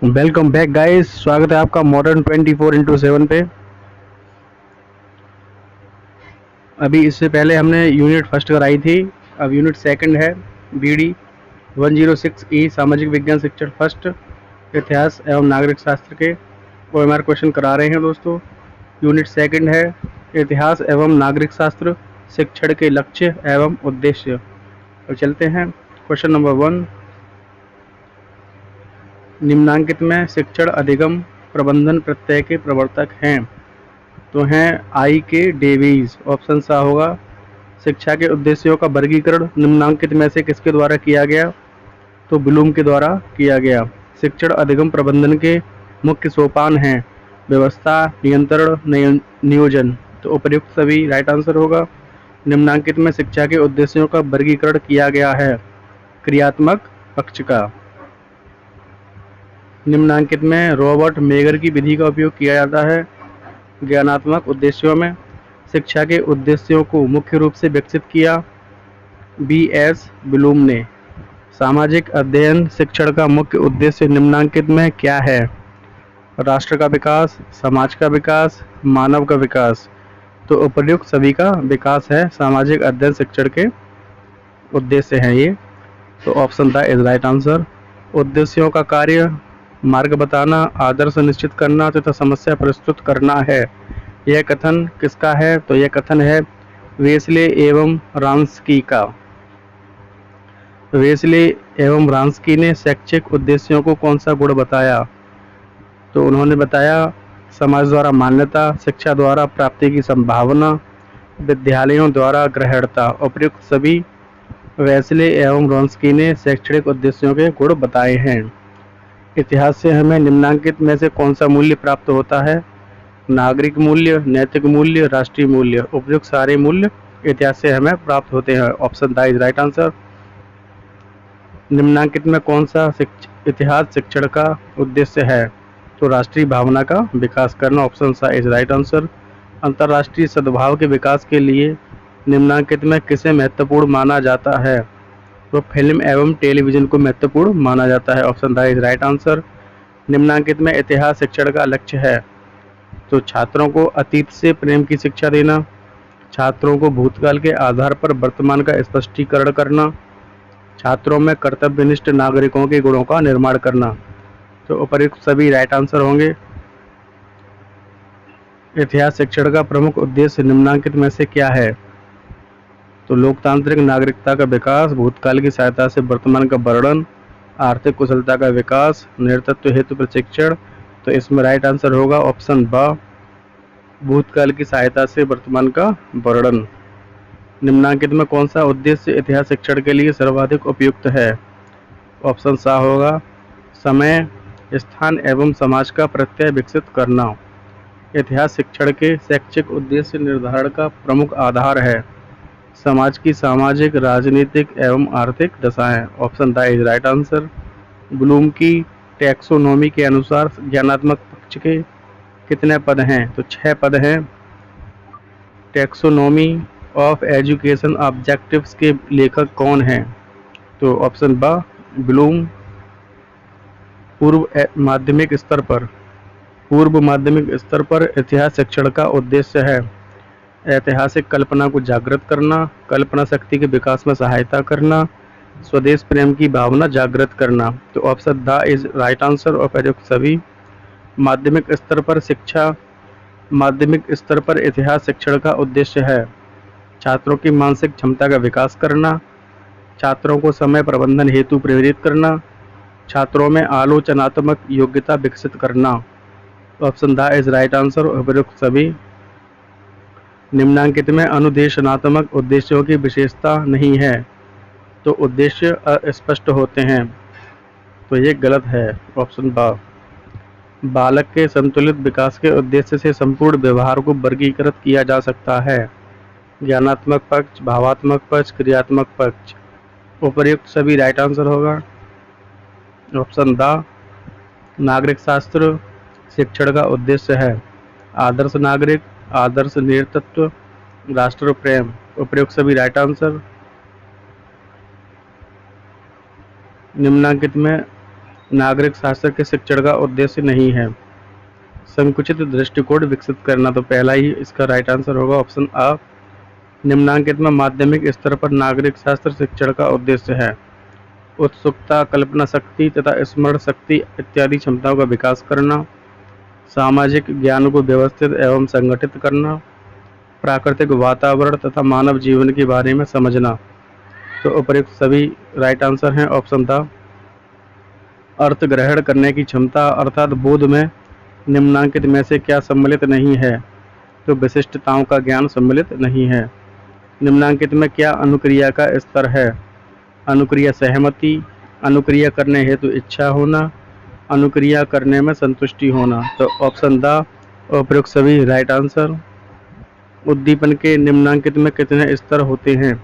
Welcome back guys. स्वागत है आपका मॉडर्न 24x7 पे। अभी इससे पहले हमने यूनिट फर्स्ट कराई थी। अब यूनिट सेकंड है BD 106E सामाजिक विज्ञान शिक्षण फर्स्ट इतिहास एवं नागरिक शास्त्र के OMR क्वेश्चन करा रहे हैं दोस्तों। यूनिट सेकंड है इतिहास एवं नागरिक शास्त्र शिक्षण के लक्ष्य एवं उद्देश्य। तो चलते हैं क्वेश्चन नंबर 1। निम्नांकित में शिक्षण अधिगम प्रबंधन प्रत्यय के प्रवर्तक हैं तो हैं आई के डेवीज। ऑप्शन सा होगा। शिक्षा के उद्देश्यों का वर्गीकरण निम्नांकित में से किसके द्वारा किया गया तो ब्लूम के द्वारा किया गया। शिक्षण अधिगम प्रबंधन के मुख्य सोपान हैं व्यवस्था, नियंत्रण, नियोजन। तो उपर्युक्त सभी राइट आंसर होगा। निम्नांकित में शिक्षा के उद्देश्यों का वर्गीकरण किया गया है क्रियात्मक पक्ष का। निम्नांकित में रॉबर्ट मेगर की विधि का उपयोग किया जाता है ज्ञानात्मक उद्देश्यों में। शिक्षा के उद्देश्यों को मुख्य रूप से विकसित किया BS ब्लूम ने। सामाजिक अध्ययन शिक्षण का मुख्य उद्देश्य निम्नांकित में क्या है। राष्ट्र का विकास, समाज का विकास, मानव का विकास। तो उपर्युक्त सभी का विकास है सामाजिक अध्ययन शिक्षण के उद्देश्य हैं ये। तो option the is right answer. उद्देश्यों का कार्य मार्ग बताना, आदर्श निश्चित करना तथा समस्या प्रस्तुत करना है। यह कथन किसका है तो यह कथन है वेस्ले एवं रांस्की का। वेस्ले एवं रांस्की ने शैक्षिक उद्देश्यों को कौन सा गुण बताया तो उन्होंने बताया समाज द्वारा मान्यता, शिक्षा द्वारा प्राप्ति की संभावना, विद्यालयों द्वारा ग्रहणता। उपयुक्त सभी वेस्ले एवं रांस्की ने शैक्षणिक उद्देश्यों के गुण बताए हैं। इतिहास से हमें निम्नांकित में से कौन सा मूल्य प्राप्त होता है। नागरिक मूल्य, नैतिक मूल्य, राष्ट्रीय मूल्य। उपयुक्त सारे मूल्य इतिहास से हमें प्राप्त होते हैं। Option the is right answer. निम्नांकित में कौन सा इतिहास शिक्षण का उद्देश्य है तो राष्ट्रीय भावना का विकास करना। ऑप्शन सा इज राइट आंसर। अंतर्राष्ट्रीय सद्भाव के विकास के लिए निम्नांकित में किसे महत्वपूर्ण माना जाता है तो फिल्म एवं टेलीविजन को महत्वपूर्ण माना जाता है। Option the is right answer. निम्नांकित में इतिहास शिक्षण का लक्ष्य है तो छात्रों को अतीत से प्रेम की शिक्षा देना, छात्रों को भूतकाल के आधार पर वर्तमान का स्पष्टीकरण करना, छात्रों में कर्तव्यनिष्ठ नागरिकों के गुणों का निर्माण करना। तो उपर्युक्त सभी राइट आंसर होंगे। इतिहास शिक्षण का प्रमुख उद्देश्य निम्नांकित में से क्या है तो लोकतांत्रिक नागरिकता का विकास, भूतकाल की सहायता से वर्तमान का वर्णन, आर्थिक कुशलता का विकास, नेतृत्व हेतु प्रशिक्षण। तो इसमें राइट आंसर होगा ऑप्शन ब, भूतकाल की सहायता से वर्तमान का वर्णन। निम्नांकित में कौन सा उद्देश्य इतिहास शिक्षण के लिए सर्वाधिक उपयुक्त है। ऑप्शन सा होगा समय, स्थान एवं समाज का प्रत्यय विकसित करना। इतिहास शिक्षण के शैक्षिक उद्देश्य निर्धारण का प्रमुख आधार है समाज की सामाजिक, राजनीतिक एवं आर्थिक दशाएं। Option the is right answer. Bloom की टैक्सोनॉमी के अनुसार ज्ञानात्मक पक्ष के कितने पद हैं तो 6 पद हैं। टैक्सोनॉमी ऑफ एजुकेशन ऑब्जेक्टिव्स के लेखक कौन हैं तो ऑप्शन ब ब्लूम। पूर्व माध्यमिक स्तर पर इतिहास शिक्षण का उद्देश्य है ऐतिहासिक कल्पना को जागृत करना, कल्पना शक्ति के विकास में सहायता करना, स्वदेश प्रेम की भावना जागृत करना। तो option the is right answer. और प्रयुक्त सभी माध्यमिक स्तर पर इतिहास शिक्षण का उद्देश्य है छात्रों की मानसिक क्षमता का विकास करना, छात्रों को समय प्रबंधन हेतु प्रेरित करना, छात्रों में आलोचनात्मक योग्यता विकसित करना। Option the is right answer. उपयुक्त सभी। निम्नांकित में अनुदेशनात्मक उद्देश्यों की विशेषता नहीं है तो उद्देश्य अस्पष्ट होते हैं तो ये गलत है। ऑप्शन ब, बालक के संतुलित विकास के उद्देश्य से संपूर्ण व्यवहार को वर्गीकृत किया जा सकता है ज्ञानात्मक पक्ष, भावात्मक पक्ष, क्रियात्मक पक्ष। उपर्युक्त सभी राइट आंसर होगा। ऑप्शन द, नागरिक शास्त्र शिक्षण का उद्देश्य है आदर्श नागरिक, आदर्श नेतृत्व, राष्ट्र प्रेम। उपर्युक्त सभी राइट आंसर। निम्नांकित में नागरिक शास्त्र के शिक्षण का उद्देश्य नहीं है। संकुचित दृष्टिकोण विकसित करना, तो पहला ही इसका राइट आंसर होगा ऑप्शन आ। निम्नांकित में माध्यमिक स्तर पर नागरिक शास्त्र शिक्षण का उद्देश्य है उत्सुकता, कल्पना शक्ति तथा स्मरण शक्ति इत्यादि क्षमताओं का विकास करना, सामाजिक ज्ञान को व्यवस्थित एवं संगठित करना, प्राकृतिक वातावरण तथा मानव जीवन के बारे में समझना। तो उपर्युक्त सभी राइट आंसर हैं ऑप्शन था। अर्थ ग्रहण करने की क्षमता अर्थात बोध में निम्नांकित में से क्या सम्मिलित नहीं है? तो विशिष्टताओं का ज्ञान सम्मिलित नहीं है। निम्नांकित में क्या अनुक्रिया का स्तर है? अनुक्रिया सहमति, अनुक्रिया करने हेतु इच्छा होना, अनुक्रिया करने में संतुष्टि होना। तो ऑप्शन द उपर्युक्त सभी राइट आंसर। उद्दीपन के निम्नांकित में कितने स्तर होते हैं?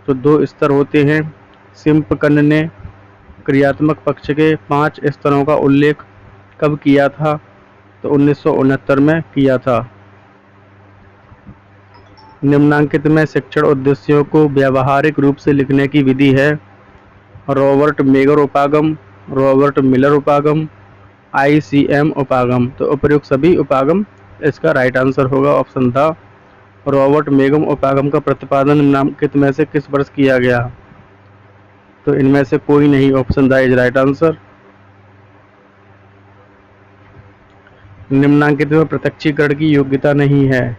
तो 2 स्तर होते हैं। सिम्पकन ने क्रियात्मक पक्ष के 5 स्तरों का उल्लेख कब किया था? तो 1969 में किया था। निम्नांकित में शिक्षण उद्देश्यों को व्यावहारिक रूप से लिखने की विधि है रॉबर्ट मेगर उपागम, रॉबर्ट मिलर उपागम, ICM उपागम। तो उपर्युक्त सभी उपागम इसका राइट आंसर होगा ऑप्शन था। रॉबर्ट मेगम उपागम का प्रतिपादन निम्नांकित में से किस वर्ष किया गया? तो इनमें से कोई नहीं, option the is right answer. निम्नांकित में प्रत्यक्षीकरण की योग्यता नहीं है,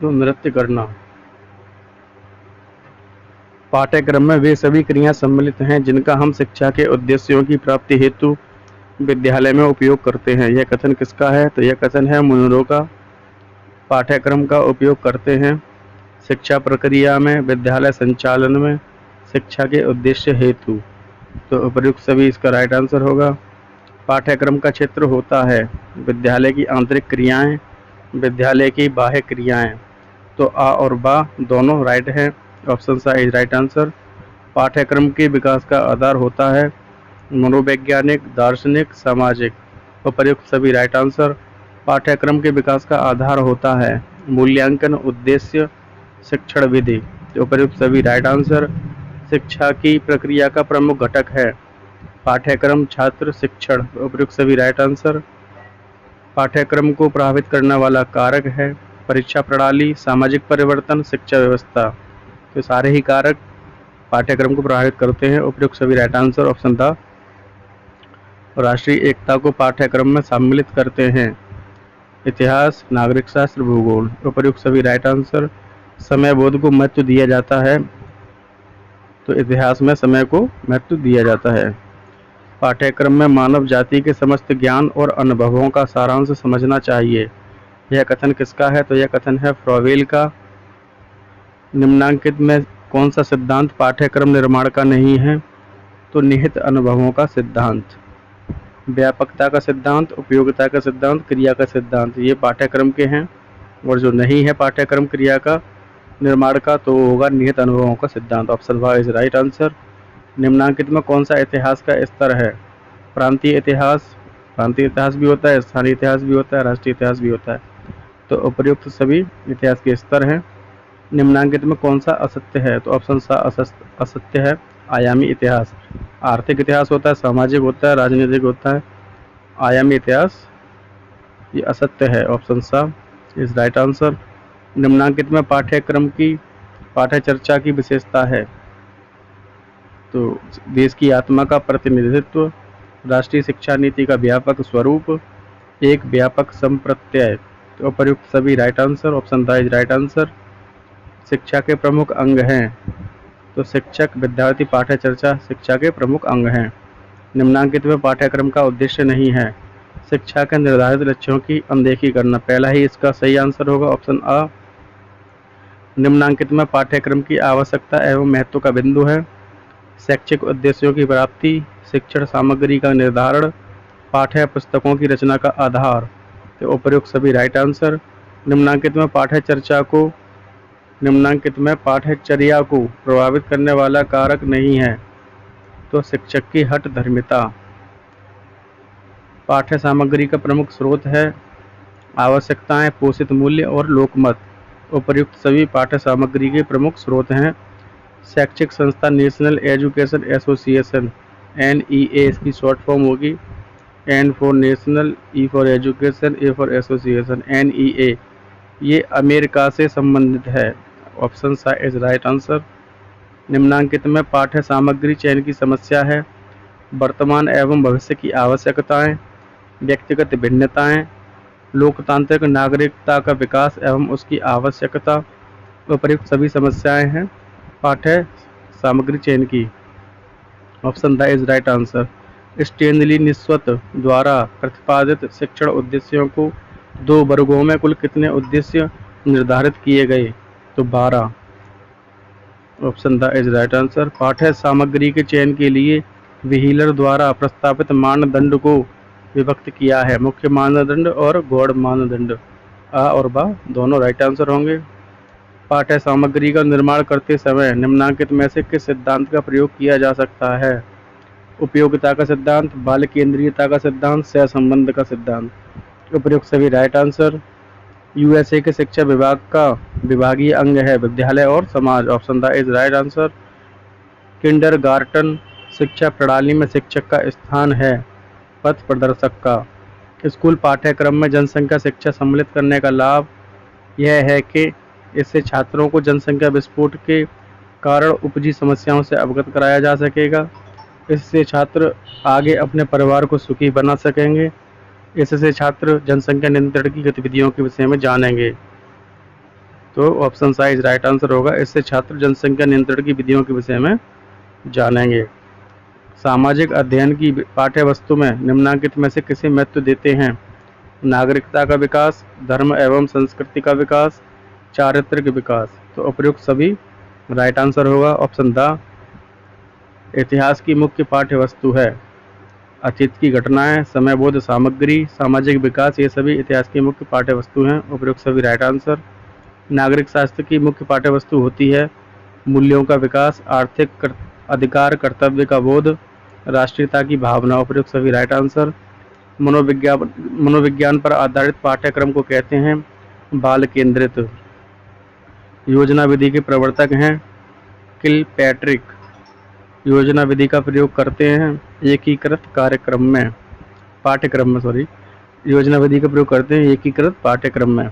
तो नृत्य करना। पाठ्यक्रम में वे सभी क्रियाएं सम्मिलित हैं जिनका हम शिक्षा के उद्देश्यों की प्राप्ति हेतु विद्यालय में उपयोग करते हैं। यह कथन किसका है? तो यह कथन है मुनरो का। पाठ्यक्रम का उपयोग करते हैं शिक्षा प्रक्रिया में, विद्यालय संचालन में, शिक्षा के उद्देश्य हेतु। तो उपर्युक्त सभी इसका राइट आंसर होगा। पाठ्यक्रम का क्षेत्र होता है विद्यालय की आंतरिक क्रियाएं, विद्यालय की बाह्य क्रियाएं। तो आ और बा दोनों राइट हैं, ऑप्शन सा इज राइट आंसर। पाठ्यक्रम के विकास का आधार होता है मनोवैज्ञानिक, दार्शनिक, सामाजिक। उपर्युक्त सभी राइट आंसर। पाठ्यक्रम के विकास का आधार होता है मूल्यांकन, उद्देश्य, शिक्षण विधि। उपर्युक्त सभी राइट आंसर। शिक्षा की प्रक्रिया का प्रमुख घटक है पाठ्यक्रम, छात्र, शिक्षण। उपर्युक्त सभी राइट आंसर। पाठ्यक्रम को प्रभावित करने वाला कारक है परीक्षा प्रणाली, सामाजिक परिवर्तन, शिक्षा व्यवस्था। तो सारे ही कारक पाठ्यक्रम को प्रभावित करते हैं। उपर्युक्त सभी राइट आंसर ऑप्शन था। राष्ट्रीय एकता को पाठ्यक्रम में सम्मिलित करते हैं इतिहास, नागरिक शास्त्र, भूगोल। उपर्युक्त सभी राइट आंसर। समय बोध को महत्व दिया जाता है, तो इतिहास में समय को महत्व दिया जाता है। पाठ्यक्रम में मानव जाति के समस्त ज्ञान और अनुभवों का सारांश समझना चाहिए। यह कथन किसका है? तो यह कथन है फ्रॉवेल का। निम्नांकित में कौन सा सिद्धांत पाठ्यक्रम निर्माण का नहीं है? तो निहित अनुभवों का सिद्धांत। व्यापकता का सिद्धांत, उपयोगिता का सिद्धांत, क्रिया का सिद्धांत, ये पाठ्यक्रम के हैं। और जो नहीं है पाठ्यक्रम क्रिया का निर्माण का, तो वो होगा निहित अनुभवों का सिद्धांत। Option Y is right answer. निम्नांकित में कौन सा इतिहास का स्तर है? प्रांतीय इतिहास, प्रांतीय इतिहास भी होता है, स्थानीय इतिहास भी होता है, राष्ट्रीय इतिहास भी होता है। तो उपर्युक्त सभी इतिहास के स्तर हैं। निम्नांकित में कौन सा असत्य है? तो ऑप्शन सा असत्य है आयामी इतिहास। आर्थिक इतिहास होता है, सामाजिक होता है, राजनीतिक होता है। आयामी इतिहास ये असत्य है, ऑप्शन सा इज राइट आंसर। निम्नांकित में पाठ्यक्रम की पाठ्य चर्चा की विशेषता है? तो देश की आत्मा का प्रतिनिधित्व, राष्ट्रीय शिक्षा नीति का व्यापक स्वरूप, एक व्यापक संप्रत्यय। तो उपर्युक्त सभी right answer, option the is right answer. शिक्षा के प्रमुख अंग हैं? तो शिक्षक, विद्यार्थी, पाठ्य चर्चा शिक्षा के प्रमुख अंग हैं। निम्नांकित में पाठ्यक्रम का उद्देश्य नहीं है? शिक्षा के निर्धारित लक्ष्यों की अनदेखी करना। पहला ही इसका सही आंसर होगा, ऑप्शन आ। निम्नांकित में पाठ्यक्रम की आवश्यकता एवं महत्व का बिंदु है? शैक्षिक उद्देश्यों की प्राप्ति, शिक्षण सामग्री का निर्धारण, पाठ्य पुस्तकों की रचना का आधार। तो उपर्युक्त सभी राइट आंसर। निम्नांकित में पाठ्यचर्या को प्रभावित करने वाला कारक नहीं है? तो शिक्षक की हठ धर्मिता। पाठ्य सामग्री का प्रमुख स्रोत है आवश्यकताएं, पोषित मूल्य और लोकमत। उपर्युक्त सभी पाठ्य सामग्री के प्रमुख स्रोत हैं। शैक्षिक संस्था नेशनल एजुकेशन एसोसिएशन, NEA इसकी शॉर्ट फॉर्म होगी। N for national, E for education, A for association. NEA ये अमेरिका से संबंधित है। ऑप्शन सा इज राइट आंसर। निम्नांकित में पाठ्य सामग्री चयन की समस्या है। वर्तमान एवं भविष्य की आवश्यकताएं, व्यक्तिगत भिन्नताएं, लोकतांत्रिक नागरिकता का विकास एवं उसकी आवश्यकता। उपर्युक्त सभी समस्याएं हैं पाठ्य सामग्री चयन की। Option the is right answer. Stanley Nisbet द्वारा प्रतिपादित शिक्षण उद्देश्यों को 2 वर्गों में कुल कितने उद्देश्य निर्धारित किए गए? तो 12। Option the is right answer. पाठ्य सामग्री के चयन के लिए व्हीलर द्वारा प्रस्तावित मानदंड को विभक्त किया है। मुख्य मानदंड और गौड़ मानदंड। आ और बा दोनों राइट आंसर होंगे। पाठ्य सामग्री का निर्माण करते समय निम्नांकित में से किस सिद्धांत का प्रयोग किया जा सकता है? उपयोगिता का सिद्धांत, बाल केंद्रीयता का सिद्धांत, सहसंबंध का सिद्धांत। उपयुक्त सभी राइट आंसर। यूएसए के शिक्षा विभाग का विभागीय अंग है विद्यालय और समाज। Option the is right answer. Kindergarten शिक्षा प्रणाली में शिक्षक का स्थान है पथ प्रदर्शक का। स्कूल पाठ्यक्रम में जनसंख्या शिक्षा सम्मिलित करने का लाभ यह है कि इससे छात्रों को जनसंख्या विस्फोट के कारण उपजी समस्याओं से अवगत कराया जा सकेगा। इससे छात्र आगे अपने परिवार को सुखी बना सकेंगे। इससे छात्र जनसंख्या नियंत्रण की गतिविधियों के विषय में जानेंगे। तो ऑप्शन सा इज राइट आंसर होगा। इससे छात्र जनसंख्या नियंत्रण की विधियों के विषय में जानेंगे। सामाजिक अध्ययन की पाठ्य वस्तु में निम्नांकित में से किसे महत्व देते हैं? नागरिकता का विकास, धर्म एवं संस्कृति का विकास, चारित्रिक विकास। तो उपयुक्त सभी राइट आंसर होगा। Option the. इतिहास की मुख्य पाठ्य वस्तु है अतीत की घटनाएं, समयबोध सामग्री, सामाजिक विकास। ये सभी इतिहास की मुख्य पाठ्य वस्तु हैं। उपयुक्त सभी राइट आंसर। नागरिक शास्त्र की मुख्य पाठ्य वस्तु होती है मूल्यों का विकास, आर्थिक अधिकार, कर्तव्य का बोध, राष्ट्रीयता की भावना। उपयुक्त सभी राइट आंसर। मनोविज्ञान पर आधारित पाठ्यक्रम को कहते हैं बाल केंद्रित। योजना विधि के प्रवर्तक हैं किलपैट्रिक। योजना विधि का प्रयोग करते हैं एकीकृत पाठ्यक्रम में योजना विधि का प्रयोग करते हैं एकीकृत पाठ्यक्रम में।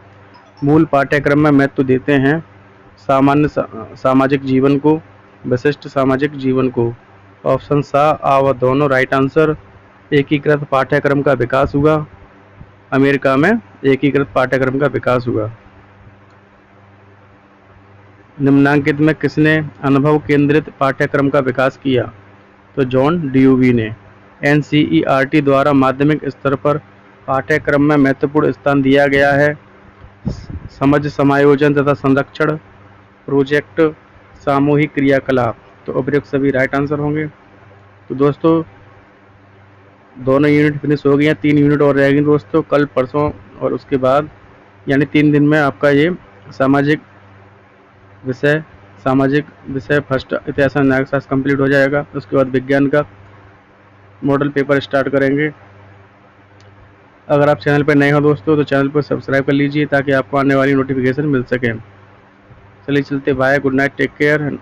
मूल पाठ्यक्रम में महत्व देते हैं सामान्य सामाजिक जीवन को, विशिष्ट सामाजिक जीवन को। ऑप्शन सा आ व दोनों राइट आंसर। एकीकृत पाठ्यक्रम का विकास हुआ अमेरिका में। एकीकृत पाठ्यक्रम का विकास हुआ। निम्नांकित में किसने अनुभव केंद्रित पाठ्यक्रम का विकास किया? तो जॉन ड्यूवी ने। NCERT द्वारा माध्यमिक स्तर पर पाठ्यक्रम में महत्वपूर्ण स्थान दिया गया है समझ, समायोजन तथा संरक्षण, प्रोजेक्ट, सामूहिक क्रियाकलाप। तो उपयुक्त सभी राइट आंसर होंगे। तो दोस्तों दोनों यूनिट फिनिश हो गई हैं, 3 यूनिट और रहेंगी दोस्तों। कल, परसों और उसके बाद यानी 3 दिन में आपका ये सामाजिक विषय फर्स्ट इतिहास एवं नागरिक शास्त्र कंप्लीट हो जाएगा। उसके बाद विज्ञान का मॉडल पेपर स्टार्ट करेंगे। अगर आप चैनल पर नए हो दोस्तों तो चैनल को सब्सक्राइब कर लीजिए ताकि आपको आने वाली नोटिफिकेशन मिल सके। चलिए चलते, bye, good night, take care.